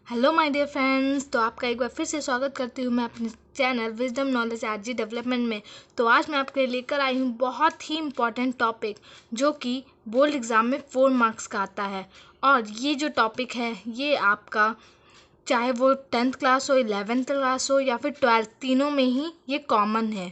Hello my dear friends. तो आपका एक बार फिर से स्वागत करती हूँ मैं अपने channel wisdom knowledge RG development में। तो आज मैं आपके लिए लेकर आई हूँ बहुत ही इम्पॉर्टेंट टॉपिक जो कि बोर्ड एग्ज़ाम में 4 मार्क्स का आता है। और ये जो टॉपिक है ये आपका चाहे वो 10th क्लास हो, 11th क्लास हो या फिर 12th, तीनों में ही ये कॉमन है।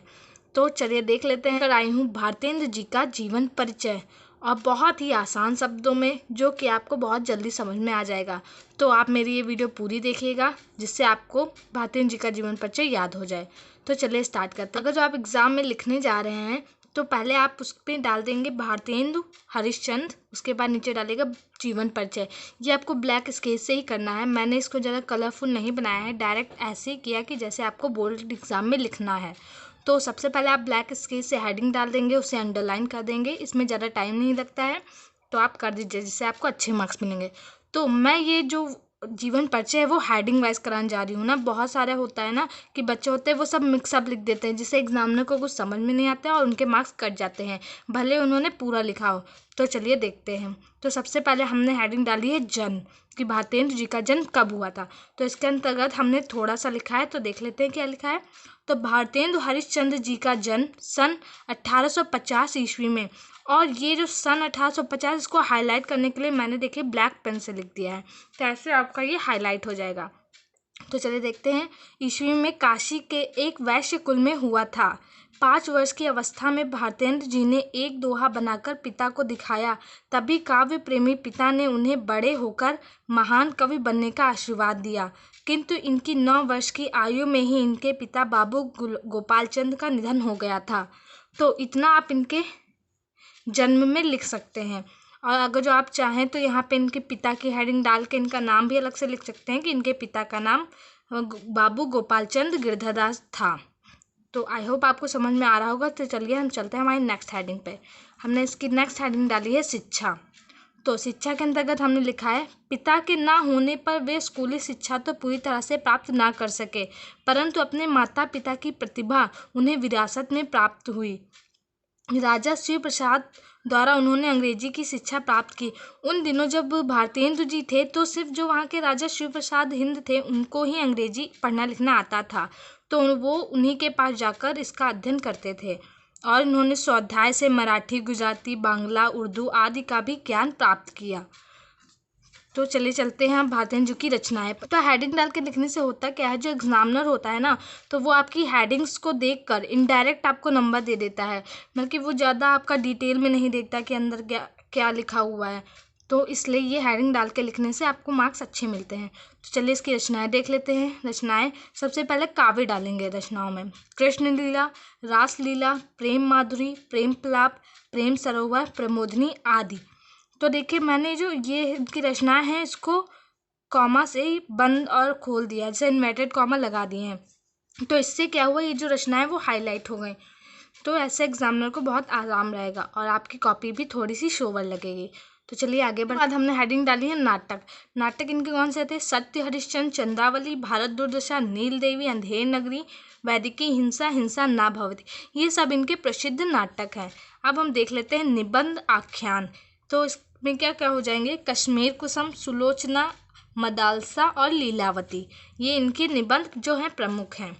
तो चलिए देख लेते हैं। कर आई हूँ भारतेंद्र जी का जीवन परिचय, और बहुत ही आसान शब्दों में जो कि आपको बहुत जल्दी समझ में आ जाएगा। तो आप मेरी ये वीडियो पूरी देखिएगा जिससे आपको भारतेंद्र जी का जीवन परिचय याद हो जाए। तो चलिए स्टार्ट करते हैं। अगर जो आप एग्ज़ाम में लिखने जा रहे हैं तो पहले आप उस पर डाल देंगे भारतेंदु हरिश्चंद्र, उसके बाद नीचे डालेगा जीवन परिचय। ये आपको ब्लैक स्केच से ही करना है। मैंने इसको ज़्यादा कलरफुल नहीं बनाया है, डायरेक्ट ऐसे ही किया कि जैसे आपको बोर्ड एग्ज़ाम में लिखना है। तो सबसे पहले आप ब्लैक स्केच से हेडिंग डाल देंगे, उसे अंडरलाइन कर देंगे। इसमें ज़्यादा टाइम नहीं लगता है, तो आप कर दीजिए जिससे आपको अच्छे मार्क्स मिलेंगे। तो मैं ये जो जीवन परिचय है वो हेडिंग वाइज कराने जा रही हूँ ना। बहुत सारे होता है ना कि बच्चे होते हैं वो सब मिक्सअप लिख देते हैं जिससे एग्जामिनर को कुछ समझ में नहीं आता है और उनके मार्क्स कट जाते हैं, भले उन्होंने पूरा लिखा हो। तो चलिए देखते हैं। तो सबसे पहले हमने हेडिंग डाली है जन्म, कि भारतेंद्र जी का जन्म कब हुआ था। तो इसके अंतर्गत हमने थोड़ा सा लिखा है, तो देख लेते हैं क्या लिखा है। तो भारतेंदु हरिश्चंद्र जी का जन्म सन 1850 ईस्वी में। और ये जो सन 1850, इसको हाईलाइट करने के लिए मैंने देखिए ब्लैक पेन से लिख दिया है, तो ऐसे आपका ये हाईलाइट हो जाएगा। तो चलिए देखते हैं। ईस्वी में काशी के एक वैश्य कुल में हुआ था। 5 वर्ष की अवस्था में भारतेंद्र जी ने एक दोहा बनाकर पिता को दिखाया। तभी काव्य प्रेमी पिता ने उन्हें बड़े होकर महान कवि बनने का आशीर्वाद दिया, किंतु इनकी 9 वर्ष की आयु में ही इनके पिता बाबू गोपाल चंद का निधन हो गया था। तो इतना आप इनके जन्म में लिख सकते हैं। और अगर जो आप चाहें तो यहाँ पे इनके पिता की हेडिंग डाल के इनका नाम भी अलग से लिख सकते हैं कि इनके पिता का नाम बाबू गोपाल चंद गिरधरदास था। तो आई होप आपको समझ में आ रहा होगा। तो चलिए हम चलते हैं हमारी नेक्स्ट हेडिंग पे। हमने इसकी नेक्स्ट हेडिंग डाली है शिक्षा। तो शिक्षा के अंतर्गत हमने लिखा है, पिता के ना होने पर वे स्कूली शिक्षा तो पूरी तरह से प्राप्त ना कर सके, परंतु अपने माता पिता की प्रतिभा उन्हें विरासत में प्राप्त हुई। राजा शिव प्रसाद द्वारा उन्होंने अंग्रेजी की शिक्षा प्राप्त की। उन दिनों जब भारतेंदु जी थे तो सिर्फ जो वहाँ के राजा शिव प्रसाद हिंद थे उनको ही अंग्रेजी पढ़ना लिखना आता था, तो वो उन्हीं के पास जाकर इसका अध्ययन करते थे। और इन्होंने स्वाध्याय से मराठी, गुजराती, बांग्ला, उर्दू आदि का भी ज्ञान प्राप्त किया। तो चलिए चलते हैं हम भारतेंदु जी की रचनाएं। तो हेडिंग डाल के लिखने से होता क्या है, जो एग्जामिनर होता है ना, तो वो आपकी हेडिंग्स को देखकर इनडायरेक्ट आपको नंबर दे देता है, मतलब कि वो ज़्यादा आपका डिटेल में नहीं देखता कि अंदर क्या क्या लिखा हुआ है। तो इसलिए ये हेडिंग डाल के लिखने से आपको मार्क्स अच्छे मिलते हैं। तो चलिए इसकी रचनाएं देख लेते हैं। रचनाएं सबसे पहले काव्य डालेंगे रचनाओं में। कृष्ण लीला, रास लीला, प्रेम माधुरी, प्रेम पलाप, प्रेम सरोवर, प्रमोदनी आदि। तो देखिए मैंने जो ये इनकी रचना है इसको कॉमा से ही बंद और खोल दिया, जैसे इन्वर्टेड कॉमा लगा दिए हैं। तो इससे क्या हुआ, ये जो रचना है वो हाईलाइट हो गई। तो ऐसे एग्जामिनर को बहुत आराम रहेगा और आपकी कॉपी भी थोड़ी सी शोवर लगेगी। तो चलिए आगे बढ़। बाद हमने हेडिंग डाली है नाटक। नाटक इनके कौन से थे, सत्य हरिश्चंद्र, चंद्रावली, भारत दुर्दशा, नील देवी, अंधेर नगरी, वैदिकी हिंसा, हिंसा ना भवती, ये सब इनके प्रसिद्ध नाटक हैं। अब हम देख लेते हैं निबंध आख्यान। तो इसमें क्या क्या हो जाएंगे, कश्मीर कुसुम, सुलोचना, मदालसा और लीलावती, ये इनके निबंध जो हैं प्रमुख हैं।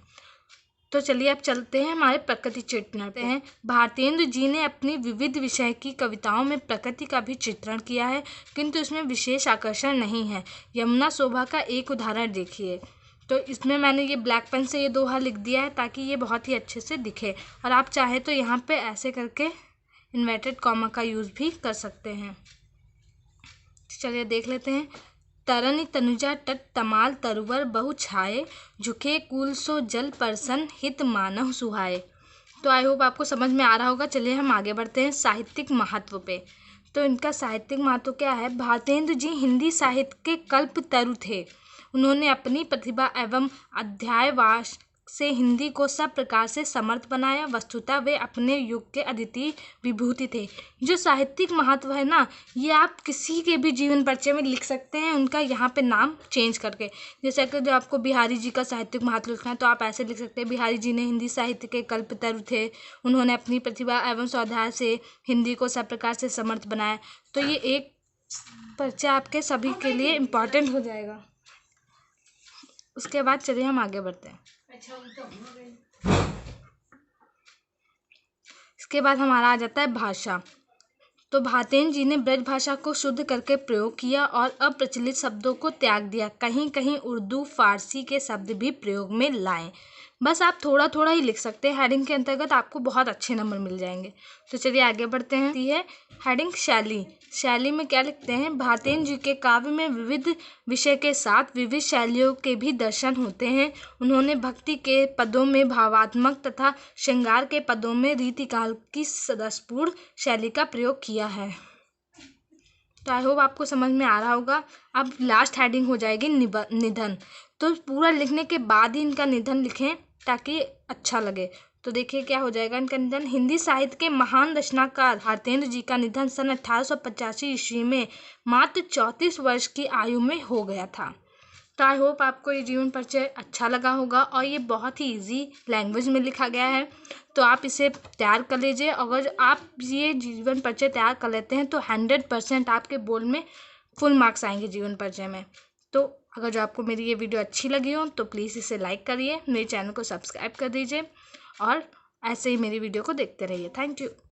तो चलिए अब चलते हैं हमारे प्रकृति चित्रण पे हैं। भारतेंदु जी ने अपनी विविध विषय की कविताओं में प्रकृति का भी चित्रण किया है, किंतु इसमें विशेष आकर्षण नहीं है। यमुना शोभा का एक उदाहरण देखिए। तो इसमें मैंने ये ब्लैक पेन से ये दोहा लिख दिया है ताकि ये बहुत ही अच्छे से दिखे, और आप चाहे तो यहाँ पे ऐसे करके इन्वर्टेड कॉमा का यूज़ भी कर सकते हैं। चलिए देख लेते हैं। तरनी तनुजा तट तमाल तरुवर बहु छाए, झुके कुल सो जल परसन हित मानव सुहाए। तो आई होप आपको समझ में आ रहा होगा। चलिए हम आगे बढ़ते हैं साहित्यिक महत्व पे। तो इनका साहित्यिक महत्व क्या है, भारतेंदु जी हिंदी साहित्य के कल्पतरु थे। उन्होंने अपनी प्रतिभा एवं अध्यायवास से हिंदी को सब प्रकार से समर्थ बनाया। वस्तुतः वे अपने युग के अद्वितीय विभूति थे। जो साहित्यिक महत्व है ना, ये आप किसी के भी जीवन परिचय में लिख सकते हैं, उनका यहाँ पे नाम चेंज करके। जैसे कि जो आपको बिहारी जी का साहित्यिक महत्व लिखना है तो आप ऐसे लिख सकते हैं, बिहारी जी ने हिंदी साहित्य के कल्पतरु थे, उन्होंने अपनी प्रतिभा एवं स्वाध्याय से हिंदी को सब प्रकार से समर्थ बनाया। तो ये एक परिचय आपके सभी के लिए इम्पॉर्टेंट हो जाएगा। उसके बाद चलिए हम आगे बढ़ते हैं। इसके बाद हमारा आ जाता है भाषा। तो भातेन जी ने ब्रज भाषा को शुद्ध करके प्रयोग किया और अप्रचलित शब्दों को त्याग दिया। कहीं कहीं उर्दू फारसी के शब्द भी प्रयोग में लाएं। बस आप थोड़ा थोड़ा ही लिख सकते हैं, हेडिंग के अंतर्गत आपको बहुत अच्छे नंबर मिल जाएंगे। तो चलिए आगे बढ़ते हैं। है हेडिंग शैली। शैली में क्या लिखते हैं? भातेन जी के काव्य में विविध विषय के साथ विविध शैलियों के भी दर्शन होते हैं। उन्होंने भक्ति के पदों में भावात्मक तथा श्रृंगार के पदों में रीतिकाल की रसपूर्ण शैली का प्रयोग किया है। तो आई होप आपको समझ में आ रहा होगा। अब लास्ट हेडिंग हो जाएगी निधन। तो पूरा लिखने के बाद ही इनका निधन लिखें ताकि अच्छा लगे। तो देखिए क्या हो जाएगा इनका निधन। हिंदी साहित्य के महान रचनाकार भारतेंद्र जी का निधन सन 1885 ईस्वी में मात्र 34 वर्ष की आयु में हो गया था। तो आई होप आपको ये जीवन परिचय अच्छा लगा होगा और ये बहुत ही इजी लैंग्वेज में लिखा गया है। तो आप इसे तैयार कर लीजिए। अगर आप ये जीवन परिचय तैयार कर लेते हैं तो 100% आपके बोर्ड में फुल मार्क्स आएंगे जीवन परिचय में। तो अगर जो आपको मेरी ये वीडियो अच्छी लगी हो तो प्लीज़ इसे लाइक करिए, मेरे चैनल को सब्सक्राइब कर दीजिए और ऐसे ही मेरी वीडियो को देखते रहिए। Thank you.